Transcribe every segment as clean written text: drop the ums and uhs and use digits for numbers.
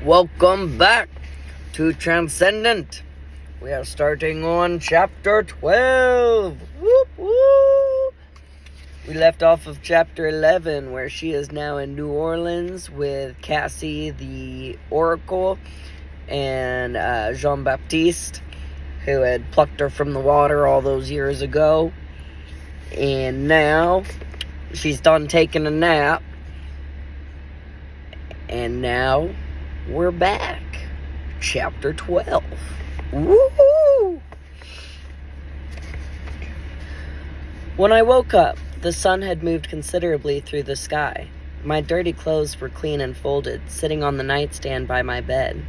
Welcome back to Transcendent. We are starting on chapter 12. Whoop, whoop. We left off of chapter 11, where she is now in New Orleans with Cassie the Oracle and Jean-Baptiste, who had plucked her from the water all those years ago. And now she's done taking a nap. And now we're back. Chapter 12. Woohoo! When I woke up, the sun had moved considerably through the sky. My dirty clothes were clean and folded, sitting on the nightstand by my bed.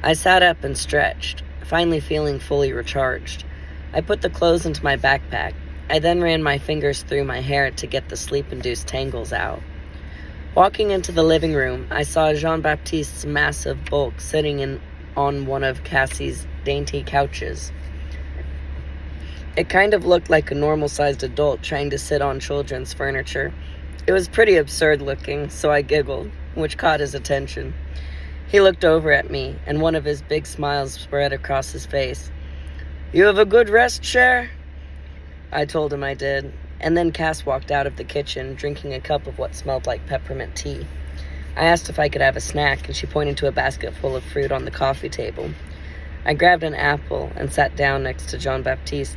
I sat up and stretched, finally feeling fully recharged. I put the clothes into my backpack. I then ran my fingers through my hair to get the sleep-induced tangles out. Walking into the living room, I saw Jean-Baptiste's massive bulk sitting on one of Cassie's dainty couches. It kind of looked like a normal-sized adult trying to sit on children's furniture. It was pretty absurd looking, so I giggled, which caught his attention. He looked over at me, and one of his big smiles spread across his face. "You have a good rest, Cher?" I told him I did. And then Cass walked out of the kitchen, drinking a cup of what smelled like peppermint tea. I asked if I could have a snack, and she pointed to a basket full of fruit on the coffee table. I grabbed an apple and sat down next to Jean-Baptiste.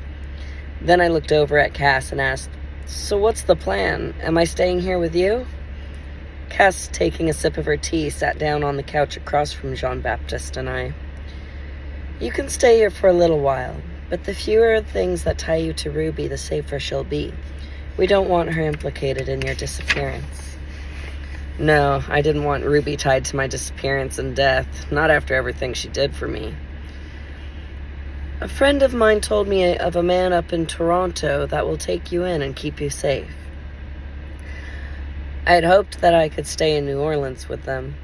Then I looked over at Cass and asked, "So what's the plan? Am I staying here with you?" Cass, taking a sip of her tea, sat down on the couch across from Jean-Baptiste and I. "You can stay here for a little while, but the fewer things that tie you to Ruby, the safer she'll be. We don't want her implicated in your disappearance." No, I didn't want Ruby tied to my disappearance and death, not after everything she did for me. "A friend of mine told me of a man up in Toronto that will take you in and keep you safe." I had hoped that I could stay in New Orleans with them.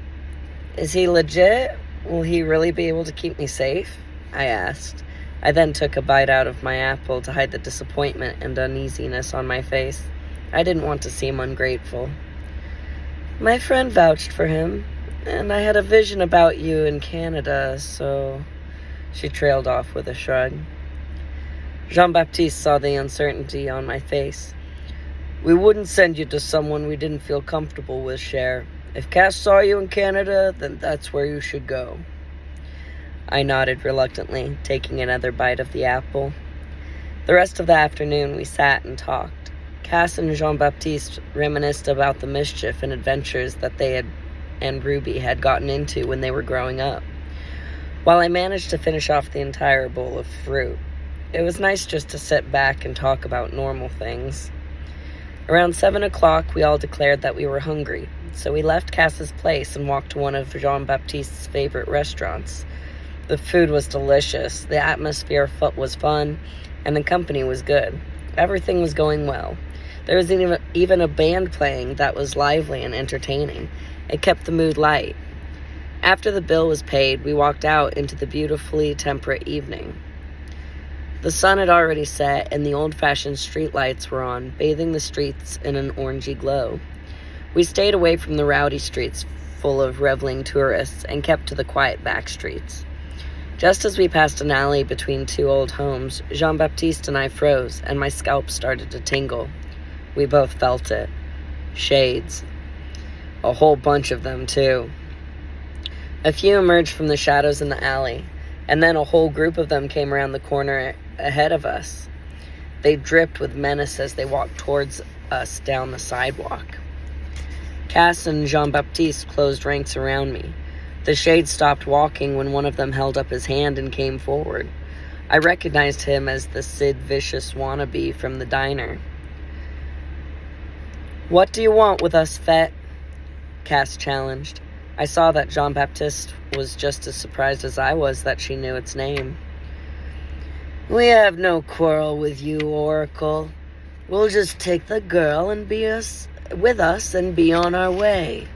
"Is he legit? Will he really be able to keep me safe?" I asked. I then took a bite out of my apple to hide the disappointment and uneasiness on my face. I didn't want to seem ungrateful. "My friend vouched for him, and I had a vision about you in Canada, so..." She trailed off with a shrug. Jean-Baptiste saw the uncertainty on my face. "We wouldn't send you to someone we didn't feel comfortable with, Cher. If Cass saw you in Canada, then that's where you should go." I nodded reluctantly, taking another bite of the apple. The rest of the afternoon we sat and talked. Cass and Jean-Baptiste reminisced about the mischief and adventures that they and Ruby had gotten into when they were growing up, while I managed to finish off the entire bowl of fruit. It was nice just to sit back and talk about normal things. Around 7 o'clock, we all declared that we were hungry, so we left Cass's place and walked to one of Jean-Baptiste's favorite restaurants. The food was delicious, the atmosphere was fun, and the company was good. Everything was going well. There was even a band playing that was lively and entertaining. It kept the mood light. After the bill was paid, we walked out into the beautifully temperate evening. The sun had already set, and the old-fashioned street lights were on, bathing the streets in an orangey glow. We stayed away from the rowdy streets full of reveling tourists and kept to the quiet back streets. Just as we passed an alley between two old homes, Jean-Baptiste and I froze, and my scalp started to tingle. We both felt it. Shades. A whole bunch of them, too. A few emerged from the shadows in the alley, and then a whole group of them came around the corner ahead of us. They dripped with menace as they walked towards us down the sidewalk. Cass and Jean-Baptiste closed ranks around me. The shade stopped walking when one of them held up his hand and came forward. I recognized him as the Sid Vicious wannabe from the diner. "What do you want with us, Fett?" Cass challenged. I saw that Jean-Baptiste was just as surprised as I was that she knew its name. "We have no quarrel with you, Oracle. We'll just take the girl and with us and be on our way."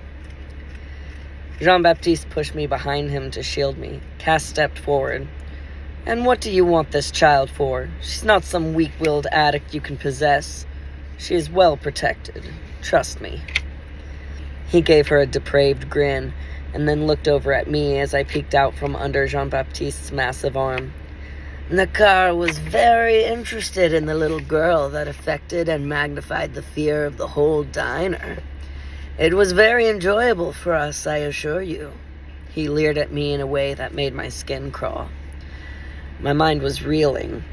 Jean-Baptiste pushed me behind him to shield me. Cass stepped forward. "And what do you want this child for? She's not some weak-willed addict you can possess. She is well protected. Trust me." He gave her a depraved grin and then looked over at me as I peeked out from under Jean-Baptiste's massive arm. Nakar was very interested in the little girl that affected and magnified the fear of the whole diner. It was very enjoyable for us, I assure you. He leered at me in a way that made my skin crawl. My mind was reeling.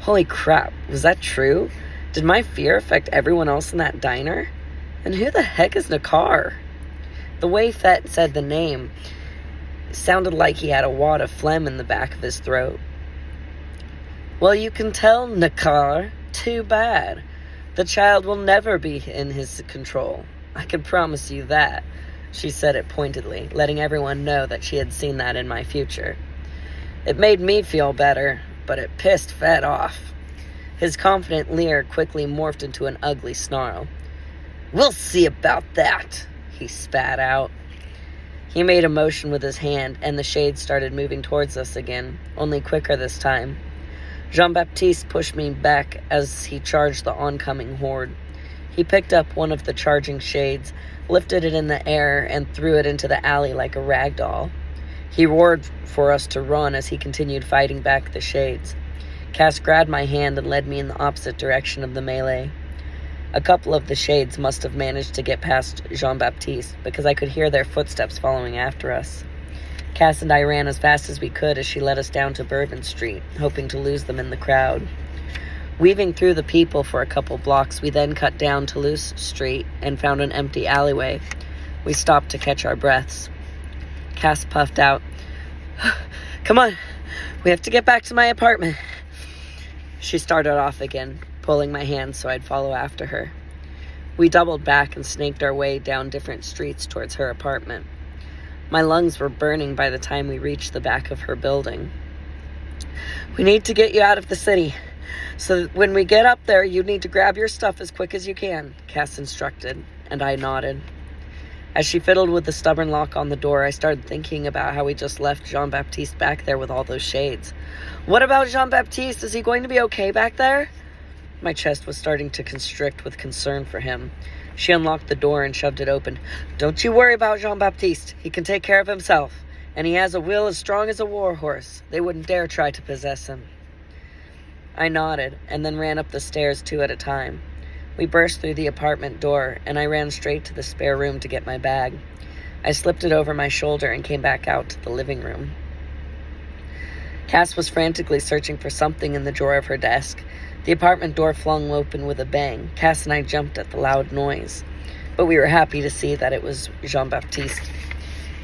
Holy crap, was that true? Did my fear affect everyone else in that diner? And who the heck is Nakar? The way Fett said the name sounded like he had a wad of phlegm in the back of his throat. Well, you can tell, Nakar. Too bad. The child will never be in his control. I can promise you that. She said it pointedly, letting everyone know that she had seen that in my future. It made me feel better, but it pissed Fett off. His confident leer quickly morphed into an ugly snarl. We'll see about that, he spat out. He made a motion with his hand, and the shade started moving towards us again, only quicker this time. Jean-Baptiste pushed me back as he charged the oncoming horde. He picked up one of the charging shades, lifted it in the air, and threw it into the alley like a rag doll. He roared for us to run as he continued fighting back the shades. Cass grabbed my hand and led me in the opposite direction of the melee. A couple of the shades must have managed to get past Jean-Baptiste, because I could hear their footsteps following after us. Cass and I ran as fast as we could as she led us down to Bourbon Street, hoping to lose them in the crowd. Weaving through the people for a couple blocks, we then cut down Toulouse Street and found an empty alleyway. We stopped to catch our breaths. Cass puffed out. Come on, we have to get back to my apartment. She started off again, pulling my hand so I'd follow after her. We doubled back and snaked our way down different streets towards her apartment. My lungs were burning by the time we reached the back of her building. We need to get you out of the city. So when we get up there, you need to grab your stuff as quick as you can, Cass instructed, and I nodded. As she fiddled with the stubborn lock on the door, I started thinking about how we just left Jean-Baptiste back there with all those shades. What about Jean-Baptiste? Is he going to be okay back there? My chest was starting to constrict with concern for him. She unlocked the door and shoved it open. Don't you worry about Jean-Baptiste. He can take care of himself. And he has a will as strong as a war horse. They wouldn't dare try to possess him. I nodded, and then ran up the stairs 2 at a time. We burst through the apartment door, and I ran straight to the spare room to get my bag. I slipped it over my shoulder and came back out to the living room. Cass was frantically searching for something in the drawer of her desk. The apartment door flung open with a bang. Cass and I jumped at the loud noise, but we were happy to see that it was Jean-Baptiste.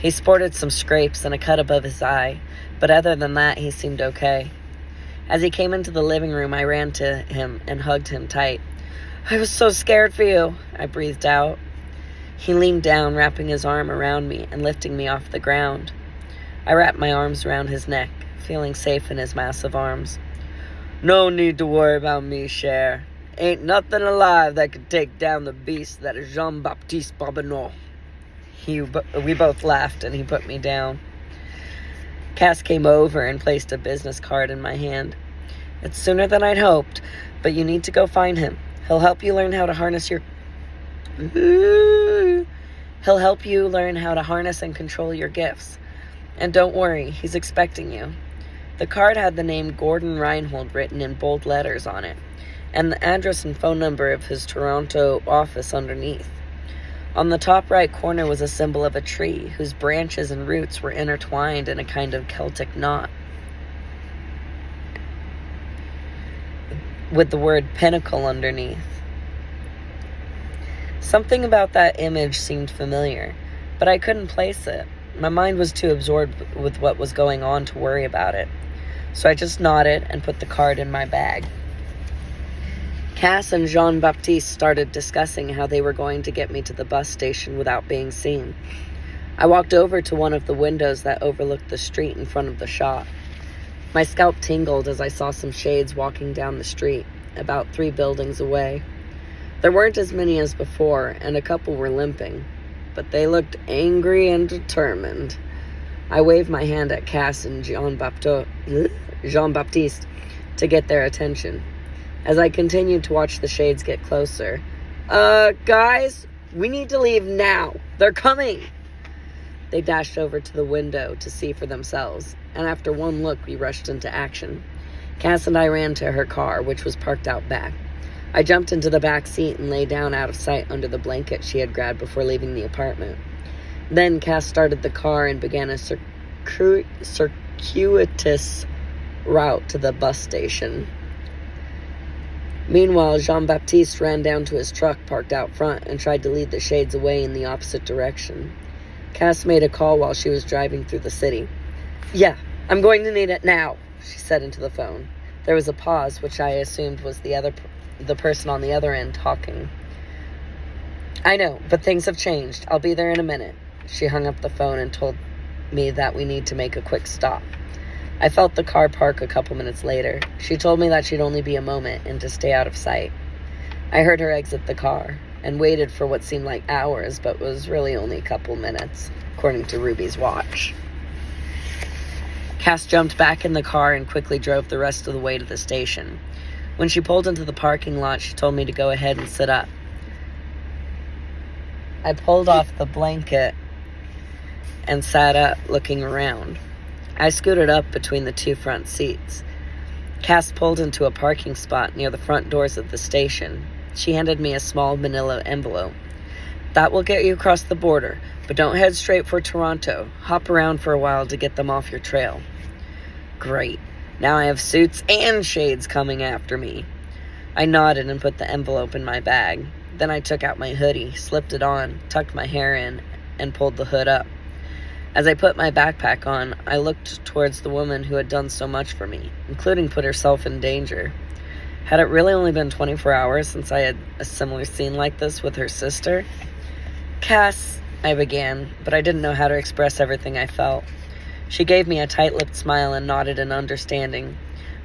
He sported some scrapes and a cut above his eye, but other than that, he seemed okay. As he came into the living room, I ran to him and hugged him tight. I was so scared for you, I breathed out. He leaned down, wrapping his arm around me and lifting me off the ground. I wrapped my arms around his neck, feeling safe in his massive arms. No need to worry about me, Cher. Ain't nothing alive that could take down the beast that is Jean-Baptiste Bobineau. We both laughed, and he put me down. Cass came over and placed a business card in my hand. It's sooner than I'd hoped, but you need to go find him. He'll help you learn how to harness and control your gifts. And don't worry, he's expecting you. The card had the name Gordon Reinhold written in bold letters on it, and the address and phone number of his Toronto office underneath. On the top right corner was a symbol of a tree whose branches and roots were intertwined in a kind of Celtic knot, with the word pinnacle underneath. Something about that image seemed familiar, but I couldn't place it. My mind was too absorbed with what was going on to worry about it. So I just nodded and put the card in my bag. Cass and Jean-Baptiste started discussing how they were going to get me to the bus station without being seen. I walked over to one of the windows that overlooked the street in front of the shop. My scalp tingled as I saw some shades walking down the street, about 3 buildings away. There weren't as many as before, and a couple were limping, but they looked angry and determined. I waved my hand at Cass and Jean-Baptiste to get their attention. As I continued to watch the shades get closer. Guys, we need to leave now. They're coming. They dashed over to the window to see for themselves, and after one look, we rushed into action. Cass and I ran to her car, which was parked out back. I jumped into the back seat and lay down out of sight under the blanket she had grabbed before leaving the apartment. Then Cass started the car and began a circuitous route to the bus station. Meanwhile, Jean-Baptiste ran down to his truck parked out front and tried to lead the shades away in the opposite direction. Cass made a call while she was driving through the city. "Yeah, I'm going to need it now," she said into the phone. There was a pause, which I assumed was the person on the other end talking. "I know, but things have changed. I'll be there in a minute." She hung up the phone and told me that we need to make a quick stop. I felt the car park a couple minutes later. She told me that she'd only be a moment and to stay out of sight. I heard her exit the car and waited for what seemed like hours, but was really only a couple minutes, according to Ruby's watch. Cass jumped back in the car and quickly drove the rest of the way to the station. When she pulled into the parking lot, she told me to go ahead and sit up. I pulled off the blanket and sat up, looking around. I scooted up between the two front seats. Cass pulled into a parking spot near the front doors of the station. She handed me a small manila envelope. "That will get you across the border, but don't head straight for Toronto. Hop around for a while to get them off your trail." Great. Now I have suits and shades coming after me. I nodded and put the envelope in my bag. Then I took out my hoodie, slipped it on, tucked my hair in, and pulled the hood up. As I put my backpack on, I looked towards the woman who had done so much for me, including put herself in danger. Had it really only been 24 hours since I had a similar scene like this with her sister? "Cass," I began, but I didn't know how to express everything I felt. She gave me a tight-lipped smile and nodded in understanding.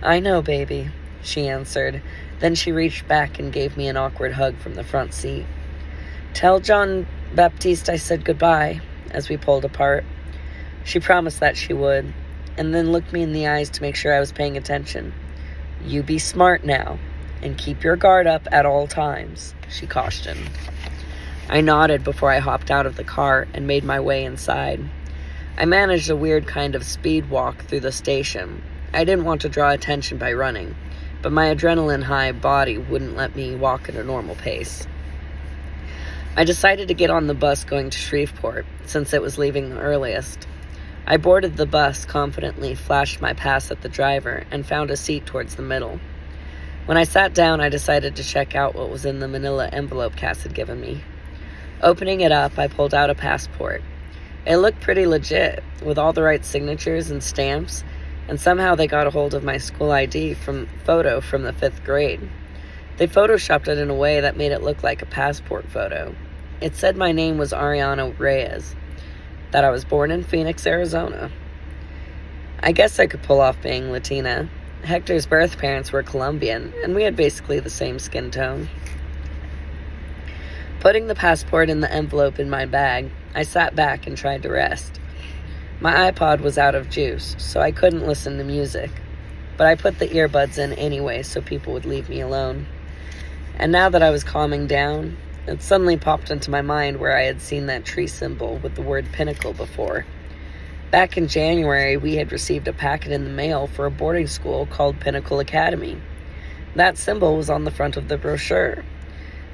"I know, baby," she answered. Then she reached back and gave me an awkward hug from the front seat. "Tell Jean-Baptiste I said goodbye," as we pulled apart. She promised that she would, and then looked me in the eyes to make sure I was paying attention. "You be smart now, and keep your guard up at all times," she cautioned. I nodded before I hopped out of the car and made my way inside. I managed a weird kind of speed walk through the station. I didn't want to draw attention by running, but my adrenaline-high body wouldn't let me walk at a normal pace. I decided to get on the bus going to Shreveport, since it was leaving the earliest. I boarded the bus, confidently flashed my pass at the driver, and found a seat towards the middle. When I sat down, I decided to check out what was in the manila envelope Cass had given me. Opening it up, I pulled out a passport. It looked pretty legit, with all the right signatures and stamps, and somehow they got a hold of my school ID photo from the 5th grade. They photoshopped it in a way that made it look like a passport photo. It said my name was Ariana Reyes, that I was born in Phoenix, Arizona. I guess I could pull off being Latina. Hector's birth parents were Colombian, and we had basically the same skin tone. Putting the passport in the envelope in my bag, I sat back and tried to rest. My iPod was out of juice, so I couldn't listen to music, but I put the earbuds in anyway so people would leave me alone. And now that I was calming down, it suddenly popped into my mind where I had seen that tree symbol with the word pinnacle before. Back in January, we had received a packet in the mail for a boarding school called Pinnacle Academy. That symbol was on the front of the brochure.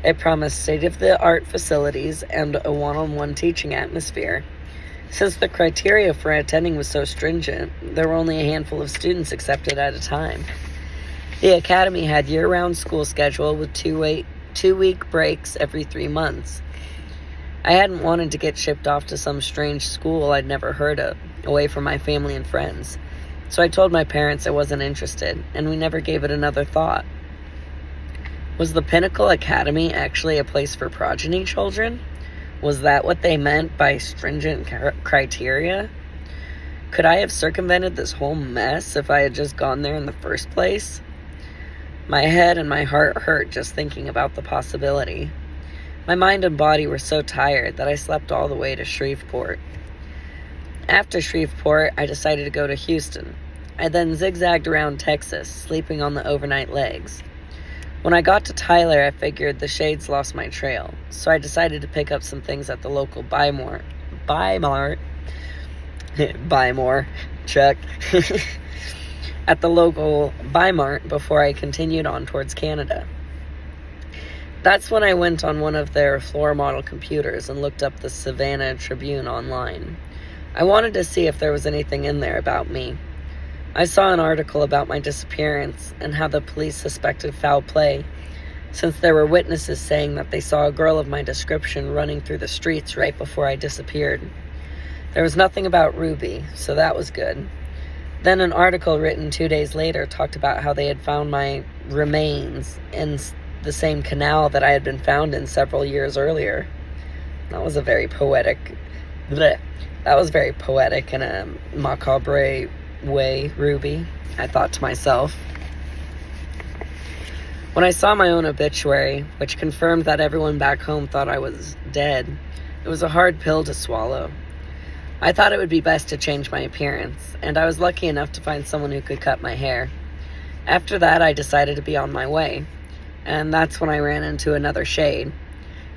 It promised state-of-the-art facilities and a one-on-one teaching atmosphere. Since the criteria for attending was so stringent, there were only a handful of students accepted at a time. The academy had year-round school schedule with two-week breaks every 3 months. I hadn't wanted to get shipped off to some strange school I'd never heard of, away from my family and friends. So I told my parents I wasn't interested, and we never gave it another thought. Was the Pinnacle Academy actually a place for progeny children? Was that what they meant by stringent criteria? Could I have circumvented this whole mess if I had just gone there in the first place? My head and my heart hurt just thinking about the possibility. My mind and body were so tired that I slept all the way to Shreveport. After Shreveport, I decided to go to Houston. I then zigzagged around Texas, sleeping on the overnight legs. When I got to Tyler, I figured the shades lost my trail, so I decided to pick up some things at the local Buy Mart Buy more. Check. At the local Buy Mart before I continued on towards Canada. That's when I went on one of their floor model computers and looked up the Savannah Tribune online. I wanted to see if there was anything in there about me. I saw an article about my disappearance and how the police suspected foul play, since there were witnesses saying that they saw a girl of my description running through the streets right before I disappeared. There was nothing about Ruby, so that was good. Then an article written 2 days later talked about how they had found my remains in the same canal that I had been found in several years earlier. That was very poetic in a macabre way, Ruby, I thought to myself. When I saw my own obituary, which confirmed that everyone back home thought I was dead, it was a hard pill to swallow. I thought it would be best to change my appearance, and I was lucky enough to find someone who could cut my hair. After that, I decided to be on my way, and that's when I ran into another shade.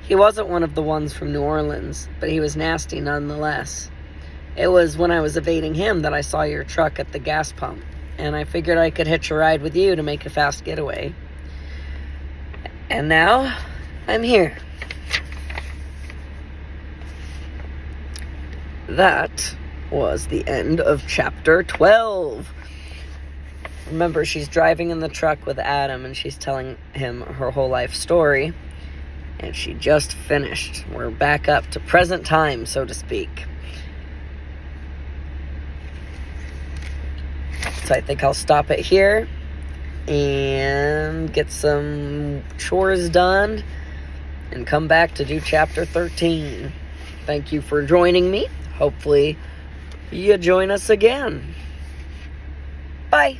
He wasn't one of the ones from New Orleans, but he was nasty nonetheless. It was when I was evading him that I saw your truck at the gas pump, and I figured I could hitch a ride with you to make a fast getaway. And now, I'm here. That was the end of chapter 12. Remember, she's driving in the truck with Adam, and she's telling him her whole life story, and she just finished. We're back up to present time, so to speak. So I think I'll stop it here and get some chores done and come back to do chapter 13. Thank you for joining me. Hopefully you join us again. Bye.